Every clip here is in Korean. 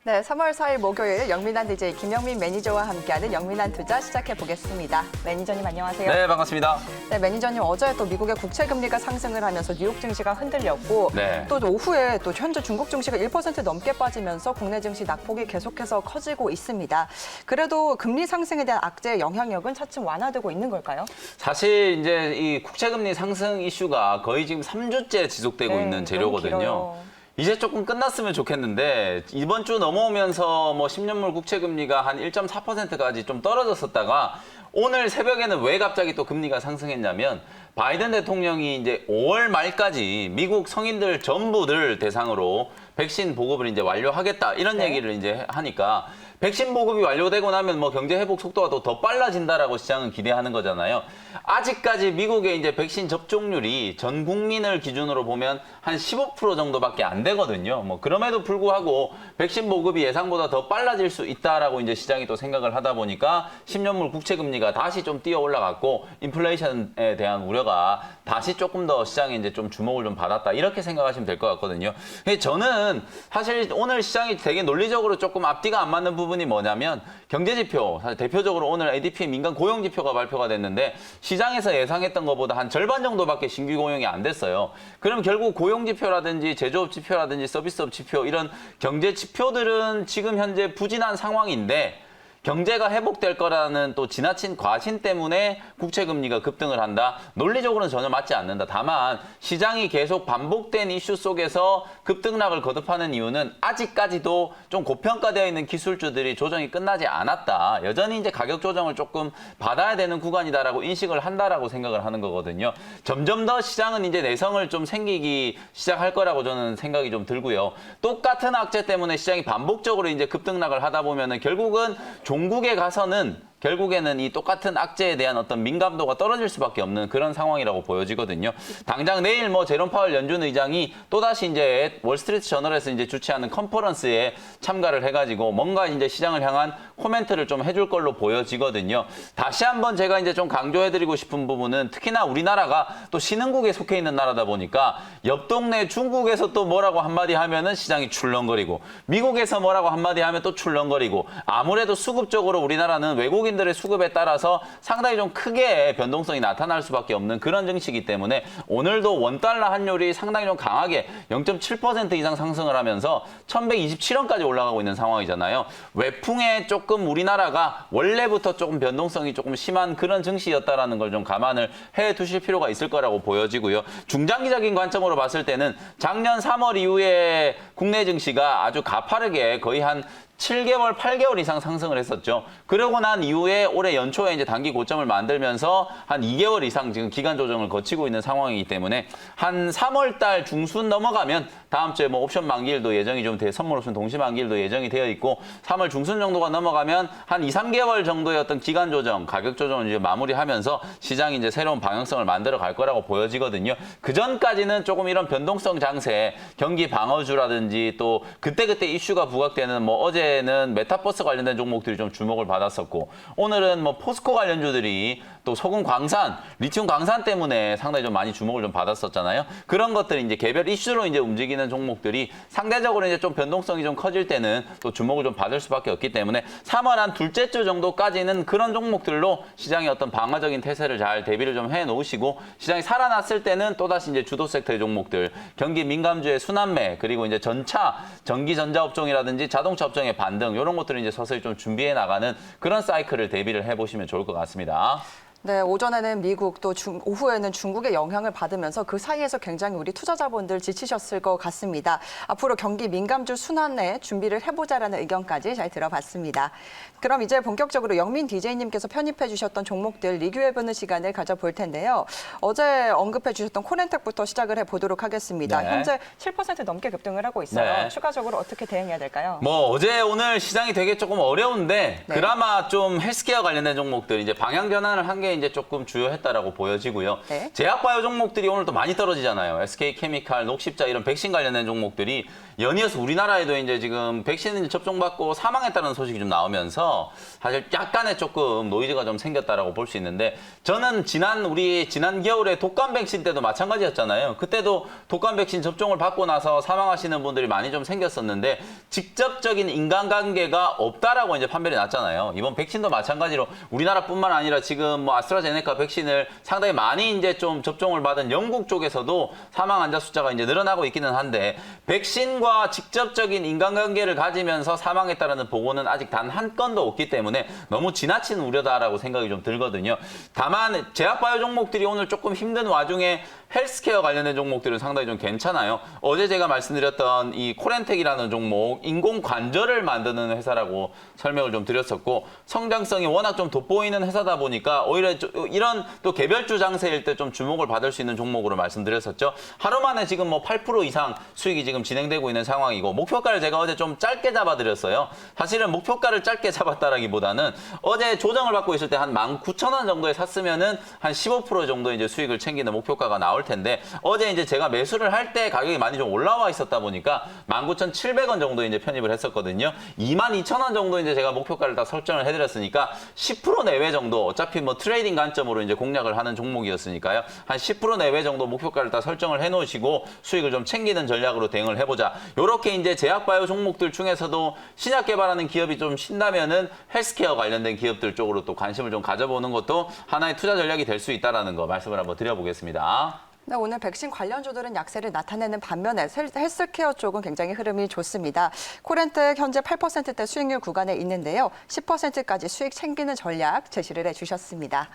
네, 3월 4일 목요일 영민한 DJ 김영민 매니저와 함께하는 영민한 투자 시작해 보겠습니다. 매니저님 안녕하세요. 네, 반갑습니다. 네, 매니저님 어제 또 미국의 국채 금리가 상승을 하면서 뉴욕 증시가 흔들렸고 네. 또 오후에 또 현재 중국 증시가 1% 넘게 빠지면서 국내 증시 낙폭이 계속해서 커지고 있습니다. 그래도 금리 상승에 대한 악재의 영향력은 차츰 완화되고 있는 걸까요? 사실 이제 이 국채 금리 상승 이슈가 거의 지금 3주째 지속되고 네, 있는 너무 재료거든요. 길어요. 이제 조금 끝났으면 좋겠는데 이번 주 넘어오면서 뭐 10년물 국채 금리가 한 1.4%까지 좀 떨어졌었다가 오늘 새벽에는 왜 갑자기 또 금리가 상승했냐면 바이든 대통령이 이제 5월 말까지 미국 성인들 전부를 대상으로 백신 보급을 이제 완료하겠다 이런 네. 얘기를 이제 하니까 백신 보급이 완료되고 나면 뭐 경제 회복 속도가 더 빨라진다라고 시장은 기대하는 거잖아요. 아직까지 미국의 이제 백신 접종률이 전 국민을 기준으로 보면 한 15% 정도밖에 안 되거든요. 뭐 그럼에도 불구하고 백신 보급이 예상보다 더 빨라질 수 있다라고 이제 시장이 또 생각을 하다 보니까 10년물 국채 금리가 다시 좀 뛰어 올라갔고 인플레이션에 대한 우려가 다시 조금 더 시장에 이제 좀 주목을 좀 받았다 이렇게 생각하시면 될 것 같거든요. 근데 저는 사실 오늘 시장이 되게 논리적으로 조금 앞뒤가 안 맞는 부분이 뭐냐면 경제 지표, 사실 대표적으로 오늘 ADP 민간 고용 지표가 발표가 됐는데 시장에서 예상했던 것보다 한 절반 정도밖에 신규 고용이 안 됐어요. 그럼 결국 고용 지표라든지 제조업 지표라든지 서비스업 지표 이런 경제 지표들은 지금 현재 부진한 상황인데 경제가 회복될 거라는 또 지나친 과신 때문에 국채 금리가 급등을 한다. 논리적으로는 전혀 맞지 않는다. 다만 시장이 계속 반복된 이슈 속에서 급등락을 거듭하는 이유는 아직까지도 좀 고평가되어 있는 기술주들이 조정이 끝나지 않았다. 여전히 이제 가격 조정을 조금 받아야 되는 구간이다라고 인식을 한다라고 생각을 하는 거거든요. 점점 더 시장은 이제 내성을 좀 생기기 시작할 거라고 저는 생각이 좀 들고요. 똑같은 악재 때문에 시장이 반복적으로 이제 급등락을 하다 보면은 결국은 종국에 가서는 결국에는 이 똑같은 악재에 대한 어떤 민감도가 떨어질 수밖에 없는 그런 상황이라고 보여지거든요. 당장 내일 뭐 제롬 파월 연준 의장이 또다시 이제 월스트리트 저널에서 이제 주최하는 컨퍼런스에 참가를 해가지고 뭔가 이제 시장을 향한 코멘트를 좀 해줄 걸로 보여지거든요. 다시 한번 제가 이제 좀 강조해드리고 싶은 부분은 특히나 우리나라가 또 신흥국에 속해 있는 나라다 보니까 옆 동네 중국에서 또 뭐라고 한마디 하면은 시장이 출렁거리고 미국에서 뭐라고 한마디 하면 또 출렁거리고 아무래도 수급적으로 우리나라는 외국인 들의 수급에 따라서 상당히 좀 크게 변동성이 나타날 수밖에 없는 그런 증시이기 때문에 오늘도 원달러 환율이 상당히 좀 강하게 0.7% 이상 상승을 하면서 1127원까지 올라가고 있는 상황이잖아요. 외풍에 조금 우리나라가 원래부터 조금 변동성이 조금 심한 그런 증시였다라는 걸 좀 감안을 해 두실 필요가 있을 거라고 보여지고요. 중장기적인 관점으로 봤을 때는 작년 3월 이후에 국내 증시가 아주 가파르게 거의 한 7개월, 8개월 이상 상승을 했었죠. 그러고 난 이후에 올해 연초에 이제 단기 고점을 만들면서 한 2개월 이상 지금 기간 조정을 거치고 있는 상황이기 때문에 한 3월 달 중순 넘어가면 다음 주에 뭐 옵션 만기일도 예정이 좀 선물 옵션 동시 만기일도 예정이 되어 있고 3월 중순 정도가 넘어가면 한 2, 3개월 정도의 어떤 기간 조정, 가격 조정을 이제 마무리하면서 시장이 이제 새로운 방향성을 만들어 갈 거라고 보여지거든요. 그 전까지는 조금 이런 변동성 장세, 경기 방어주라든지 또 그때그때 이슈가 부각되는 뭐 어제는 메타버스 관련된 종목들이 좀 주목을 받았었고 오늘은 뭐 포스코 관련주들이 또 소금 광산, 리튬 광산 때문에 상당히 좀 많이 주목을 좀 받았었잖아요. 그런 것들이 이제 개별 이슈로 이제 움직이는 종목들이 상대적으로 이제 좀 변동성이 좀 커질 때는 또 주목을 좀 받을 수밖에 없기 때문에 3월 한 둘째 주 정도까지는 그런 종목들로 시장의 어떤 방어적인 태세를 잘 대비를 좀 해 놓으시고 시장이 살아났을 때는 또다시 이제 주도 섹터의 종목들, 경기 민감주의 순환매 그리고 이제 전차, 전기 전자 업종이라든지 자동차 업종의 반등 이런 것들을 이제 서서히 좀 준비해 나가는 그런 사이클을 대비를 해 보시면 좋을 것 같습니다. 네, 오전에는 미국 또 오후에는 중국의 영향을 받으면서 그 사이에서 굉장히 우리 투자자분들 지치셨을 것 같습니다. 앞으로 경기 민감주 순환에 준비를 해보자라는 의견까지 잘 들어봤습니다. 그럼 이제 본격적으로 영민 DJ님께서 편입해 주셨던 종목들 리뷰해보는 시간을 가져볼 텐데요. 어제 언급해 주셨던 코렌텍부터 시작을 해보도록 하겠습니다. 네. 현재 7% 넘게 급등을 하고 있어요. 네. 추가적으로 어떻게 대응해야 될까요? 뭐 어제 오늘 시장이 되게 조금 어려운데 네. 그나마 좀 헬스케어 관련된 종목들 이제 방향 전환을 한 게 게 이제 조금 주요했다라고 보여지고요. 네. 제약바이오 종목들이 오늘 또 많이 떨어지잖아요. SK케미칼, 녹십자 이런 백신 관련된 종목들이 연이어서 우리나라에도 이제 지금 백신 접종받고 사망했다는 소식이 좀 나오면서 사실 약간의 조금 노이즈가 좀 생겼다라고 볼 수 있는데 저는 지난 겨울에 독감 백신 때도 마찬가지였잖아요. 그때도 독감 백신 접종을 받고 나서 사망하시는 분들이 많이 좀 생겼었는데 직접적인 인간관계가 없다라고 이제 판별이 났잖아요. 이번 백신도 마찬가지로 우리나라뿐만 아니라 지금 뭐 아스트라제네카 백신을 상당히 많이 이제 좀 접종을 받은 영국 쪽에서도 사망 환자 숫자가 이제 늘어나고 있기는 한데 백신과 직접적인 인간관계를 가지면서 사망했다라는 보고는 아직 단 한 건도 없기 때문에 너무 지나친 우려다라고 생각이 좀 들거든요. 다만 제약바이오 종목들이 오늘 조금 힘든 와중에 헬스케어 관련된 종목들은 상당히 좀 괜찮아요. 어제 제가 말씀드렸던 이 코렌텍이라는 종목 인공관절을 만드는 회사라고 설명을 좀 드렸었고 성장성이 워낙 좀 돋보이는 회사다 보니까 오히려 이런 또 개별주 장세일 때 좀 주목을 받을 수 있는 종목으로 말씀드렸었죠. 하루 만에 지금 뭐 8% 이상 수익이 지금 진행되고 있는 상황이고 목표가를 제가 어제 좀 짧게 잡아드렸어요. 사실은 목표가를 짧게 잡았다라기보다는 어제 조정을 받고 있을 때 한 19,000원 정도에 샀으면은 한 15% 정도 이제 수익을 챙기는 목표가가 나올 텐데 어제 이제 제가 매수를 할 때 가격이 많이 좀 올라와 있었다 보니까 19,700원 정도 이제 편입을 했었거든요. 22,000원 정도 이제 제가 목표가를 다 설정을 해드렸으니까 10% 내외 정도 어차피 뭐 트레이딩 관점으로 이제 공략을 하는 종목이었으니까요. 한 10% 내외 정도 목표가를 다 설정을 해놓으시고 수익을 좀 챙기는 전략으로 대응을 해보자. 요렇게 이제 제약바이오 종목들 중에서도 신약 개발하는 기업이 좀 신다면은 헬스케어 관련된 기업들 쪽으로 또 관심을 좀 가져보는 것도 하나의 투자 전략이 될 수 있다라는 거 말씀을 한번 드려보겠습니다. 네, 오늘 백신 관련주들은 약세를 나타내는 반면에 헬스케어 쪽은 굉장히 흐름이 좋습니다. 코렌텍 현재 8%대 수익률 구간에 있는데요. 10%까지 수익 챙기는 전략 제시를 해주셨습니다.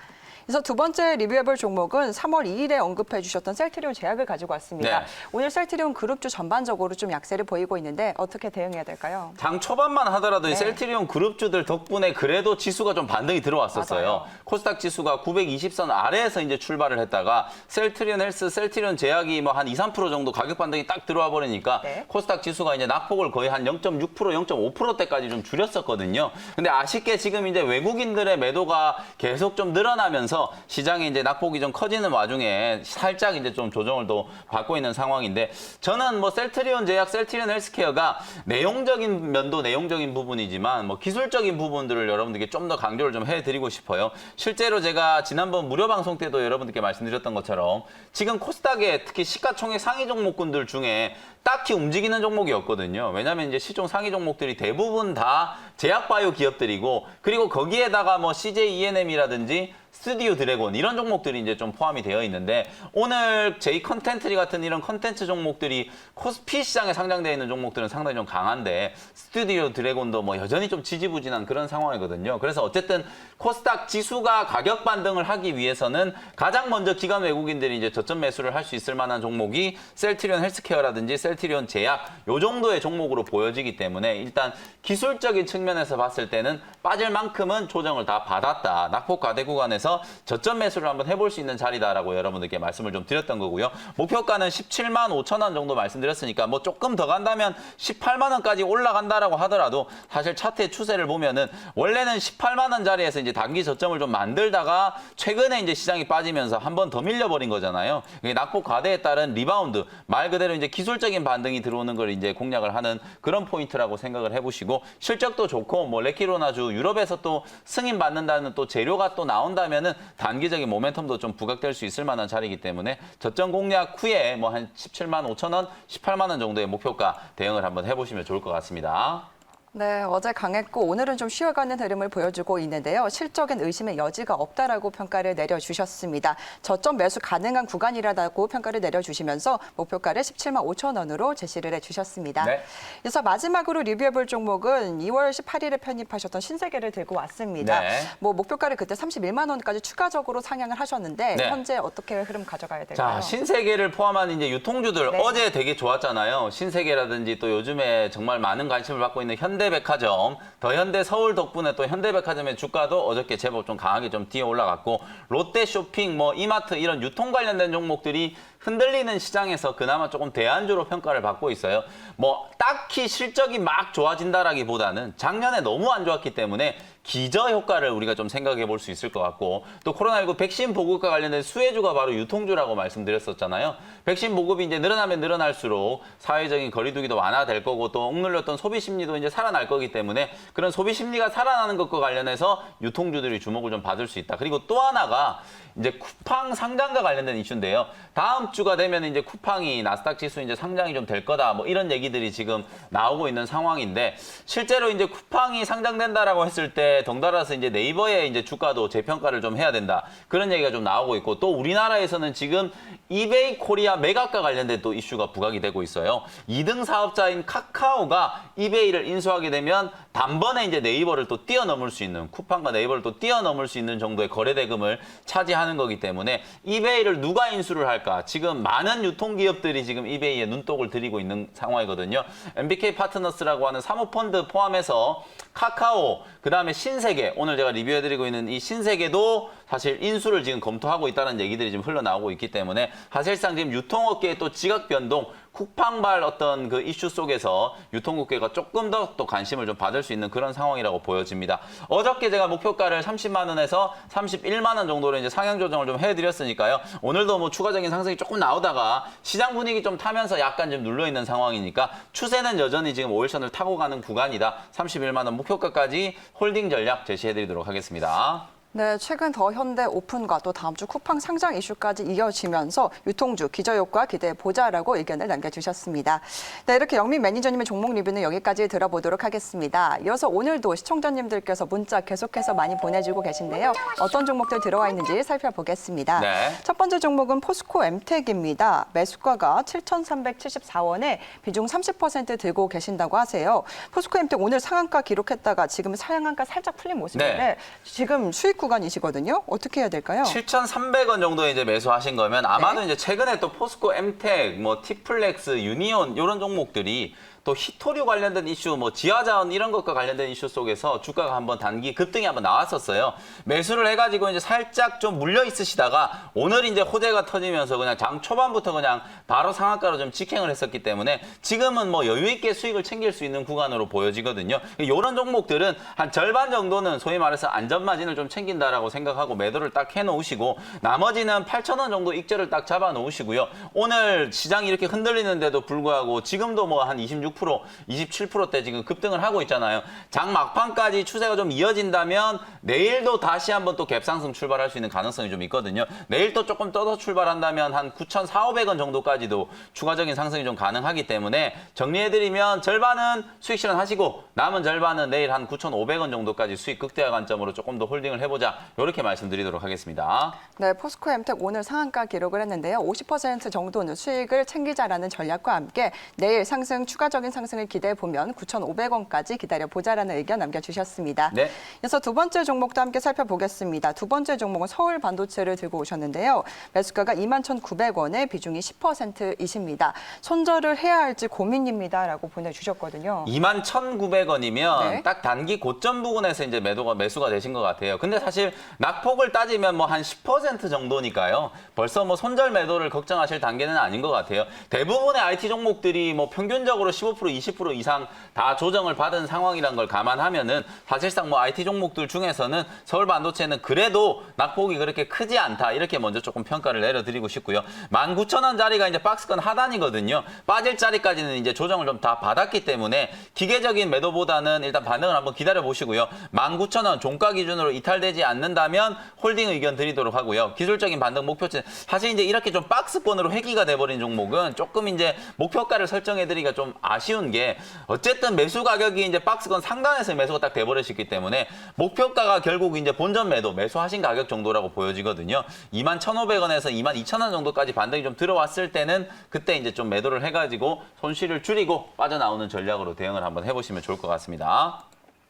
그래서 두 번째 리뷰해볼 종목은 3월 2일에 언급해 주셨던 셀트리온 제약을 가지고 왔습니다. 네. 오늘 셀트리온 그룹주 전반적으로 좀 약세를 보이고 있는데 어떻게 대응해야 될까요? 장 초반만 하더라도 네. 이 셀트리온 그룹주들 덕분에 그래도 지수가 좀 반등이 들어왔었어요. 맞아요. 코스닥 지수가 920선 아래에서 이제 출발을 했다가 셀트리온 헬스, 셀트리온 제약이 뭐 한 2, 3% 정도 가격 반등이 딱 들어와 버리니까 네. 코스닥 지수가 이제 낙폭을 거의 한 0.6%, 0.5%대까지 좀 줄였었거든요. 근데 아쉽게 지금 이제 외국인들의 매도가 계속 좀 늘어나면서 시장이 이제 낙폭이 좀 커지는 와중에 살짝 이제 좀 조정을 또 받고 있는 상황인데 저는 뭐 셀트리온 제약, 셀트리온 헬스케어가 내용적인 면도 내용적인 부분이지만 뭐 기술적인 부분들을 여러분들께 좀 더 강조를 좀 해드리고 싶어요. 실제로 제가 지난번 무료 방송 때도 여러분들께 말씀드렸던 것처럼 지금 코스닥에 특히 시가총액 상위 종목군들 중에 딱히 움직이는 종목이 없거든요. 왜냐하면 이제 시총 상위 종목들이 대부분 다 제약바이오 기업들이고 그리고 거기에다가 뭐 CJ ENM이라든지 스튜디오 드래곤 이런 종목들이 이제 좀 포함이 되어 있는데 오늘 제이 컨텐트리 같은 이런 컨텐츠 종목들이 코스피 시장에 상장되어 있는 종목들은 상당히 좀 강한데 스튜디오 드래곤도 뭐 여전히 좀 지지부진한 그런 상황이거든요. 그래서 어쨌든 코스닥 지수가 가격 반등을 하기 위해서는 가장 먼저 기관 외국인들이 이제 저점 매수를 할 수 있을 만한 종목이 셀트리온 헬스케어라든지 셀트리온 제약 요 정도의 종목으로 보여지기 때문에 일단 기술적인 측면에서 봤을 때는 빠질 만큼은 조정을 다 받았다. 낙폭 과대 구간에서 저점 매수를 한번 해볼 수 있는 자리다라고 여러분들께 말씀을 좀 드렸던 거고요. 목표가는 17만 5천 원 정도 말씀드렸으니까 뭐 조금 더 간다면 18만 원까지 올라간다라고 하더라도 사실 차트의 추세를 보면은 원래는 18만 원 자리에서 이제 단기 저점을 좀 만들다가 최근에 이제 시장이 빠지면서 한 번 더 밀려버린 거잖아요. 이게 낙폭 과대에 따른 리바운드 말 그대로 이제 기술적인 반등이 들어오는 걸 이제 공략을 하는 그런 포인트라고 생각을 해보시고 실적도 좋고 뭐 레키로나주 유럽에서 또 승인 받는다는 또 재료가 또 나온다면은 단기적인 모멘텀도 좀 부각될 수 있을 만한 자리이기 때문에 저점 공략 후에 뭐 한 17만 5천 원, 18만 원 정도의 목표가 대응을 한번 해보시면 좋을 것 같습니다. 네, 어제 강했고 오늘은 좀 쉬어가는 흐름을 보여주고 있는데요. 실적인 의심의 여지가 없다라고 평가를 내려주셨습니다. 저점 매수 가능한 구간이라고 평가를 내려주시면서 목표가를 17만 5천 원으로 제시를 해주셨습니다. 네. 그래서 마지막으로 리뷰해볼 종목은 2월 18일에 편입하셨던 신세계를 들고 왔습니다. 네. 뭐 목표가를 그때 31만 원까지 추가적으로 상향을 하셨는데 네. 현재 어떻게 흐름 가져가야 될까요? 자, 신세계를 포함한 이제 유통주들 네. 어제 되게 좋았잖아요. 신세계라든지 또 요즘에 정말 많은 관심을 받고 있는 현대백화점, 더현대 서울 덕분에 또 현대백화점의 주가도 어저께 제법 좀 강하게 좀 뛰어 올라갔고 롯데쇼핑, 뭐 이마트 이런 유통 관련된 종목들이 흔들리는 시장에서 그나마 조금 대안주로 평가를 받고 있어요. 뭐 딱히 실적이 막 좋아진다라기보다는 작년에 너무 안 좋았기 때문에 기저 효과를 우리가 좀 생각해 볼 수 있을 것 같고 또 코로나19 백신 보급과 관련된 수혜주가 바로 유통주라고 말씀드렸었잖아요. 백신 보급이 이제 늘어나면 늘어날수록 사회적인 거리두기도 완화될 거고 또 억눌렸던 소비 심리도 이제 살아날 거기 때문에 그런 소비 심리가 살아나는 것과 관련해서 유통주들이 주목을 좀 받을 수 있다. 그리고 또 하나가 이제 쿠팡 상장과 관련된 이슈인데요. 다음 주가 되면 이제 쿠팡이 나스닥 지수 이제 상장이 좀 될 거다. 뭐 이런 얘기들이 지금 나오고 있는 상황인데 실제로 이제 쿠팡이 상장된다라고 했을 때 덩달아서 이제 네이버의 이제 주가도 재평가를 좀 해야 된다. 그런 얘기가 좀 나오고 있고 또 우리나라에서는 지금 이베이 코리아 매각과 관련된 또 이슈가 부각이 되고 있어요. 2등 사업자인 카카오가 이베이를 인수하게 되면 단번에 이제 네이버를 또 뛰어넘을 수 있는 쿠팡과 네이버를 또 뛰어넘을 수 있는 정도의 거래 대금을 차지하는 거기 때문에 이베이를 누가 인수를 할까? 지금 많은 유통기업들이 지금 이베이에 눈독을 들이고 있는 상황이거든요. MBK 파트너스라고 하는 사모펀드 포함해서 카카오, 그다음에 신세계, 오늘 제가 리뷰해드리고 있는 이 신세계도 사실 인수를 지금 검토하고 있다는 얘기들이 지금 흘러나오고 있기 때문에 사실상 지금 유통업계의 또 지각 변동, 쿠팡발 어떤 그 이슈 속에서 유통업계가 조금 더 또 관심을 좀 받을 수 있는 그런 상황이라고 보여집니다. 어저께 제가 목표가를 30만 원에서 31만 원 정도로 이제 상향 조정을 좀 해드렸으니까요. 오늘도 뭐 추가적인 상승이 조금 나오다가 시장 분위기 좀 타면서 약간 좀 눌러 있는 상황이니까 추세는 여전히 지금 5일선을 타고 가는 구간이다. 31만 원 목표가까지 홀딩 전략 제시해드리도록 하겠습니다. 네, 최근 더 현대 오픈과 또 다음 주 쿠팡 상장 이슈까지 이어지면서 유통주 기저효과 기대해 보자라고 의견을 남겨주셨습니다. 네, 이렇게 영민 매니저님의 종목 리뷰는 여기까지 들어보도록 하겠습니다. 이어서 오늘도 시청자님들께서 문자 계속해서 많이 보내주고 계신데요. 어떤 종목들 들어와 있는지 살펴보겠습니다. 네. 첫 번째 종목은 포스코 엠텍입니다. 매수가가 7,374원에 비중 30% 들고 계신다고 하세요. 포스코 엠텍 오늘 상한가 기록했다가 지금 상한가 살짝 풀린 모습인데 네. 지금 수익 구간이시거든요. 어떻게 해야 될까요? 7,300원 정도에 이제 매수하신 거면 아마도 이제 최근에 또 포스코 엠텍, 뭐 티플렉스, 유니온 이런 종목들이 또 히토류 관련된 이슈, 뭐 지하자원 이런 것과 관련된 이슈 속에서 주가가 한번 단기 급등이 한번 나왔었어요. 매수를 해가지고 이제 살짝 좀 물려 있으시다가 오늘 이제 호재가 터지면서 그냥 장 초반부터 그냥 바로 상한가로 좀 직행을 했었기 때문에 지금은 뭐 여유 있게 수익을 챙길 수 있는 구간으로 보여지거든요. 이런 종목들은 한 절반 정도는 소위 말해서 안전마진을 좀 챙긴다라고 생각하고 매도를 딱 해놓으시고 나머지는 8,000원 정도 익절을 딱 잡아놓으시고요. 오늘 시장이 이렇게 흔들리는데도 불구하고 지금도 뭐 한 26%, 27%대 지금 급등을 하고 있잖아요. 장 막판까지 추세가 좀 이어진다면 내일도 다시 한번 또 갭상승 출발할 수 있는 가능성이 좀 있거든요. 내일 또 조금 떠서 출발한다면 한 9,400~500원 정도까지도 추가적인 상승이 좀 가능하기 때문에 정리해드리면 절반은 수익 실현하시고 남은 절반은 내일 한 9,500원 정도까지 수익 극대화 관점으로 조금 더 홀딩을 해보자. 이렇게 말씀드리도록 하겠습니다. 네, 포스코 엠텍 오늘 상한가 기록을 했는데요. 50% 정도는 수익을 챙기자라는 전략과 함께 내일 상승 추가적인 상승을 기대해 보면 9,500원까지 기다려보자라는 의견 남겨주셨습니다. 네. 이어서 두 번째 종목도 함께 살펴보겠습니다. 두 번째 종목은 서울 반도체를 들고 오셨는데요. 매수가가 21,900원에 비중이 10%이십니다. 손절을 해야 할지 고민입니다라고 보내주셨거든요. 21,900원이면 네. 딱 단기 고점 부근에서 이제 매수가 되신 것 같아요. 근데 사실 낙폭을 따지면 뭐 한 10% 정도니까요. 벌써 뭐 손절 매도를 걱정하실 단계는 아닌 것 같아요. 대부분의 IT 종목들이 뭐 평균적으로 15%, 20% 이상 다 조정을 받은 상황이란 걸 감안하면은 사실상 뭐 IT 종목들 중에서는 서울 반도체는 그래도 낙폭이 그렇게 크지 않다. 이렇게 먼저 조금 평가를 내려드리고 싶고요. 19,000원짜리가 이제 박스권 하단이거든요. 빠질 자리까지는 이제 조정을 좀 다 받았기 때문에 기계적인 매도보다는 일단 반등을 한번 기다려 보시고요. 19,000원 종가 기준으로 이탈되지 않는다면 홀딩 의견 드리도록 하고요. 기술적인 반등 목표치 사실 이제 이렇게 좀 박스권으로 회귀가 돼버린 종목은 조금 이제 목표가를 설정해드리기가 좀 아쉬운 게 어쨌든 매수 가격이 이제 박스권 상단에서 매수가 딱 돼버리셨기 때문에 목표가가 결국 이제 본전 매도 매수하신 가격 정도라고 보여지거든요. 21,500원에서 22,000원 정도까지 반등이 좀 들어왔을 때는 그때 이제 좀 매도를 해가지고 손실을 줄이고 빠져나오는 전략으로 대응을 한번 해보시면 좋을 것 같습니다.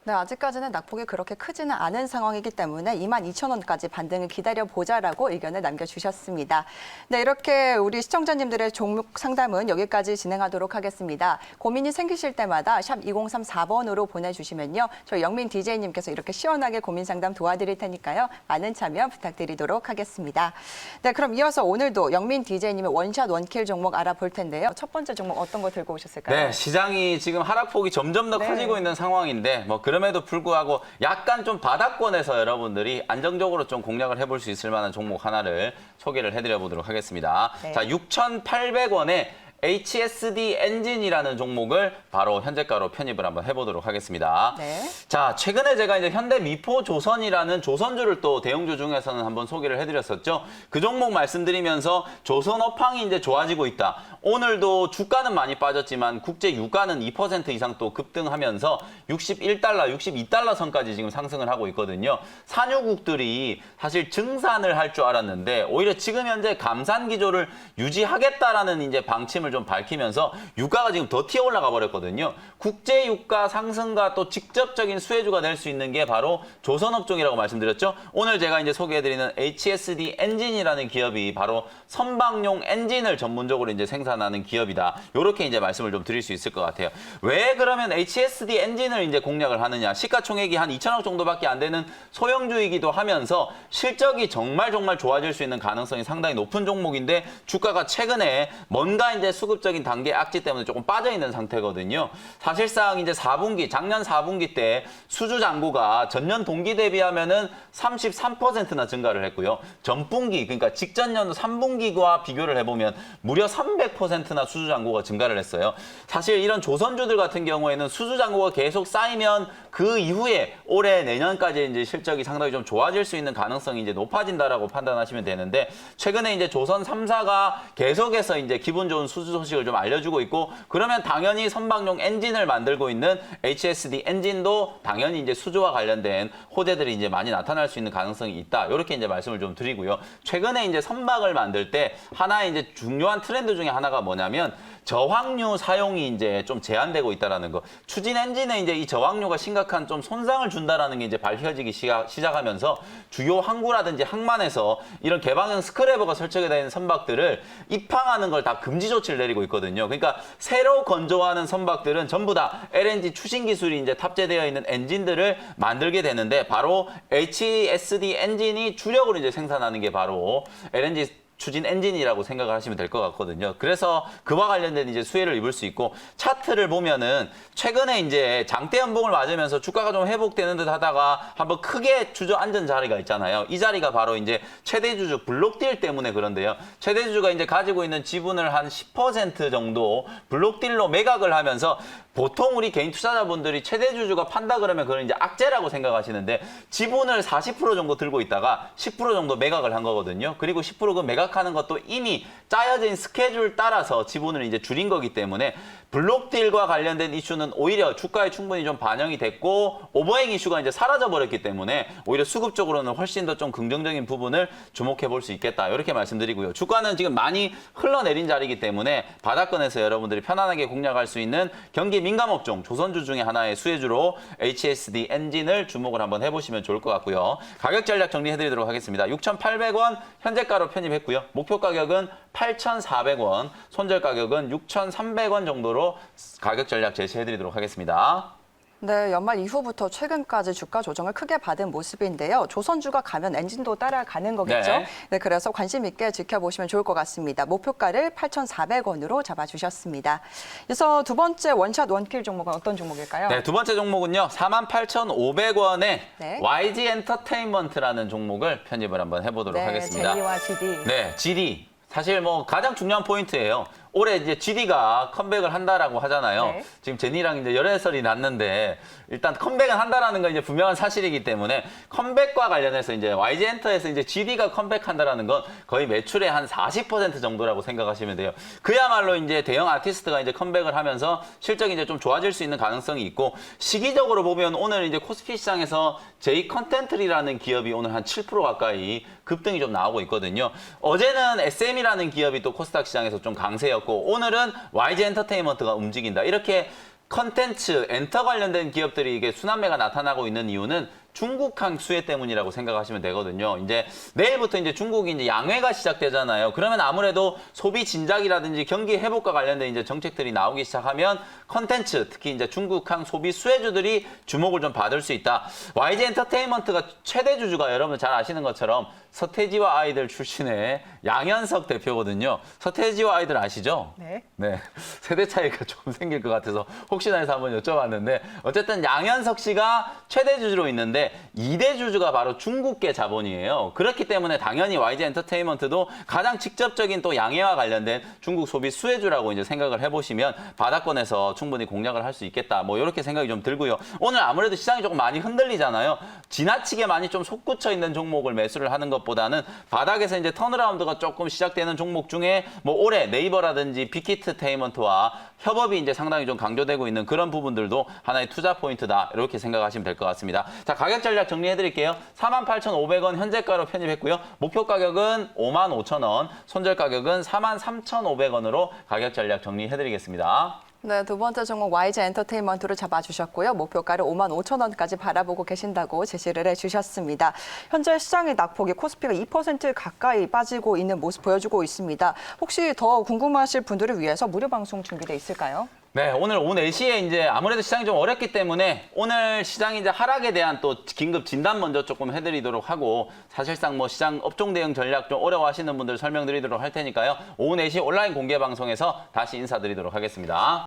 네, 아직까지는 낙폭이 그렇게 크지는 않은 상황이기 때문에 22,000원까지 반등을 기다려보자라고 의견을 남겨주셨습니다. 네, 이렇게 우리 시청자님들의 종목 상담은 여기까지 진행하도록 하겠습니다. 고민이 생기실 때마다 샵 2034번으로 보내주시면요. 저희 영민 DJ님께서 이렇게 시원하게 고민 상담 도와드릴 테니까요. 많은 참여 부탁드리도록 하겠습니다. 네, 그럼 이어서 오늘도 영민 DJ님의 원샷 원킬 종목 알아볼 텐데요. 첫 번째 종목 어떤 거 들고 오셨을까요? 네, 시장이 지금 하락폭이 점점 더 네. 커지고 있는 상황인데 뭐 그런 그럼에도 불구하고 약간 좀 바닥권에서 여러분들이 안정적으로 좀 공략을 해볼 수 있을 만한 종목 하나를 소개를 해드려 보도록 하겠습니다. 네. 자, 6,800원에 HSD 엔진이라는 종목을 바로 현재가로 편입을 한번 해보도록 하겠습니다. 네. 자, 최근에 제가 이제 현대미포조선이라는 조선주를 또 대형주 중에서는 한번 소개를 해드렸었죠. 그 종목 말씀드리면서 조선 업황이 이제 좋아지고 있다. 오늘도 주가는 많이 빠졌지만 국제 유가는 2% 이상 또 급등하면서 61달러, 62달러 선까지 지금 상승을 하고 있거든요. 산유국들이 사실 증산을 할 줄 알았는데 오히려 지금 현재 감산 기조를 유지하겠다라는 이제 방침을 좀 밝히면서 유가가 지금 더 튀어 올라가 버렸거든요. 국제 유가 상승과 또 직접적인 수혜주가 될 수 있는 게 바로 조선업종이라고 말씀드렸죠. 오늘 제가 이제 소개해드리는 HSD 엔진이라는 기업이 바로 선박용 엔진을 전문적으로 이제 생산하는 기업이다. 이렇게 이제 말씀을 좀 드릴 수 있을 것 같아요. 왜 그러면 HSD 엔진을 이제 공략을 하느냐? 시가총액이 한 2천억 정도밖에 안 되는 소형주이기도 하면서 실적이 정말 좋아질 수 있는 가능성이 상당히 높은 종목인데 주가가 최근에 뭔가 이제 수급적인 단계 악재 때문에 조금 빠져 있는 상태거든요. 사실상 이제 4분기, 작년 4분기 때 수주 잔고가 전년 동기 대비하면은 33%나 증가를 했고요. 전분기, 그러니까 직전 연도 3분기와 비교를 해보면 무려 300%나 수주 잔고가 증가를 했어요. 사실 이런 조선주들 같은 경우에는 수주 잔고가 계속 쌓이면 그 이후에 올해 내년까지 이제 실적이 상당히 좀 좋아질 수 있는 가능성이 이제 높아진다라고 판단하시면 되는데 최근에 이제 조선 3사가 계속해서 이제 기분 좋은 수주 소식을 좀 알려주고 있고 그러면 당연히 선박용 엔진을 만들고 있는 HSD 엔진도 당연히 이제 수주와 관련된 호재들이 이제 많이 나타날 수 있는 가능성이 있다. 이렇게 이제 말씀을 좀 드리고요. 최근에 이제 선박을 만들 때 하나의 이제 중요한 트렌드 중에 하나가 뭐냐면 저항류 사용이 이제 좀 제한되고 있다라는 거. 추진 엔진에 이제 이 저항류가 심각한 좀 손상을 준다라는 게 이제 밝혀지기 시작하면서 주요 항구라든지 항만에서 이런 개방형 스크래버가 설치가 된 선박들을 입항하는 걸 다 금지 조치를 내리고 있거든요. 그러니까 새로 건조하는 선박들은 전부 다 LNG 추진 기술이 이제 탑재되어 있는 엔진들을 만들게 되는데 바로 HSD 엔진이 주력으로 이제 생산하는 게 바로 LNG 추진 엔진이라고 생각을 하시면 될 것 같거든요. 그래서 그와 관련된 이제 수혜를 입을 수 있고 차트를 보면은 최근에 이제 장대 연봉을 맞으면서 주가가 좀 회복되는 듯 하다가 한번 크게 주저앉은 자리가 있잖아요. 이 자리가 바로 이제 최대 주주 블록딜 때문에 그런데요. 최대 주주가 이제 가지고 있는 지분을 한 10% 정도 블록딜로 매각을 하면서 보통 우리 개인 투자자분들이 최대 주주가 판다 그러면 그건 이제 악재라고 생각하시는데 지분을 40% 정도 들고 있다가 10% 정도 매각을 한 거거든요. 그리고 10% 그 매각하는 것도 이미 짜여진 스케줄 따라서 지분을 이제 줄인 거기 때문에 블록딜과 관련된 이슈는 오히려 주가에 충분히 좀 반영이 됐고 오버행 이슈가 이제 사라져 버렸기 때문에 오히려 수급적으로는 훨씬 더 좀 긍정적인 부분을 주목해 볼 수 있겠다. 이렇게 말씀드리고요. 주가는 지금 많이 흘러내린 자리이기 때문에 바닥권에서 여러분들이 편안하게 공략할 수 있는 경기 민감업종 조선주 중에 하나의 수혜주로 HSD 엔진을 주목을 한번 해보시면 좋을 것 같고요. 가격 전략 정리해드리도록 하겠습니다. 6,800원 현재가로 편입했고요. 목표 가격은 8,400원, 손절 가격은 6,300원 정도로 가격 전략 제시해드리도록 하겠습니다. 네, 연말 이후부터 최근까지 주가 조정을 크게 받은 모습인데요. 조선주가 가면 엔진도 따라가는 거겠죠. 네. 네, 그래서 관심 있게 지켜보시면 좋을 것 같습니다. 목표가를 8,400원으로 잡아주셨습니다. 그래서 두 번째 원샷 원킬 종목은 어떤 종목일까요? 네, 두 번째 종목은요. 48,500원에 네. YG 엔터테인먼트라는 종목을 편입을 한번 해보도록 네, 하겠습니다. 제이와 GD. 네, GD. 사실 뭐 가장 중요한 포인트예요. 올해 이제 GD가 컴백을 한다라고 하잖아요. 네. 지금 제니랑 이제 열애설이 났는데 일단 컴백은 한다라는 건 이제 분명한 사실이기 때문에 컴백과 관련해서 이제 YG 엔터에서 이제 GD가 컴백한다라는 건 거의 매출의 한 40% 정도라고 생각하시면 돼요. 그야말로 이제 대형 아티스트가 이제 컴백을 하면서 실적이 이제 좀 좋아질 수 있는 가능성이 있고 시기적으로 보면 오늘 이제 코스피 시장에서 제이 컨텐트리라는 기업이 오늘 한 7% 가까이 급등이 좀 나오고 있거든요. 어제는 SM이라는 기업이 또 코스닥 시장에서 좀 강세였고 오늘은 YG 엔터테인먼트가 움직인다. 이렇게 컨텐츠, 엔터 관련된 기업들이 이게 순환매가 나타나고 있는 이유는 중국항 수혜 때문이라고 생각하시면 되거든요. 이제 내일부터 이제 중국이 이제 양회가 시작되잖아요. 그러면 아무래도 소비 진작이라든지 경기 회복과 관련된 이제 정책들이 나오기 시작하면 컨텐츠, 특히 이제 중국항 소비 수혜주들이 주목을 좀 받을 수 있다. YG 엔터테인먼트가 최대 주주가 여러분 잘 아시는 것처럼 서태지와 아이들 출신의 양현석 대표거든요. 서태지와 아이들 아시죠? 네. 네. 세대 차이가 좀 생길 것 같아서 혹시나 해서 한번 여쭤봤는데 어쨌든 양현석 씨가 최대 주주로 있는데 2대 주주가 바로 중국계 자본이에요. 그렇기 때문에 당연히 YG 엔터테인먼트도 가장 직접적인 또 양해와 관련된 중국 소비 수혜주라고 이제 생각을 해보시면 바닥권에서 충분히 공략을 할 수 있겠다. 뭐 이렇게 생각이 좀 들고요. 오늘 아무래도 시장이 조금 많이 흔들리잖아요. 지나치게 많이 좀 솟구쳐 있는 종목을 매수를 하는 것보다는 바닥에서 이제 턴어라운드가 조금 시작되는 종목 중에 뭐 올해 네이버라든지 빅히트테인먼트와 협업이 이제 상당히 좀 강조되고 있는 그런 부분들도 하나의 투자 포인트다. 이렇게 생각하시면 될 것 같습니다. 자, 가격 전략 정리해 드릴게요. 48,500원 현재가로 편입했고요. 목표 가격은 55,000원, 손절 가격은 43,500원으로 가격 전략 정리해 드리겠습니다. 네, 두 번째 종목 YG 엔터테인먼트로 잡아주셨고요. 목표가를 55,000원까지 바라보고 계신다고 제시를 해주셨습니다. 현재 시장의 낙폭이 코스피가 2% 가까이 빠지고 있는 모습 보여주고 있습니다. 혹시 더 궁금하실 분들을 위해서 무료 방송 준비돼 있을까요? 네, 오늘 오후 4시에 이제 아무래도 시장이 좀 어렵기 때문에 오늘 시장 이제 하락에 대한 또 긴급 진단 먼저 조금 해드리도록 하고 사실상 뭐 시장 업종 대응 전략 좀 어려워하시는 분들 설명드리도록 할 테니까요. 오후 4시 온라인 공개 방송에서 다시 인사드리도록 하겠습니다.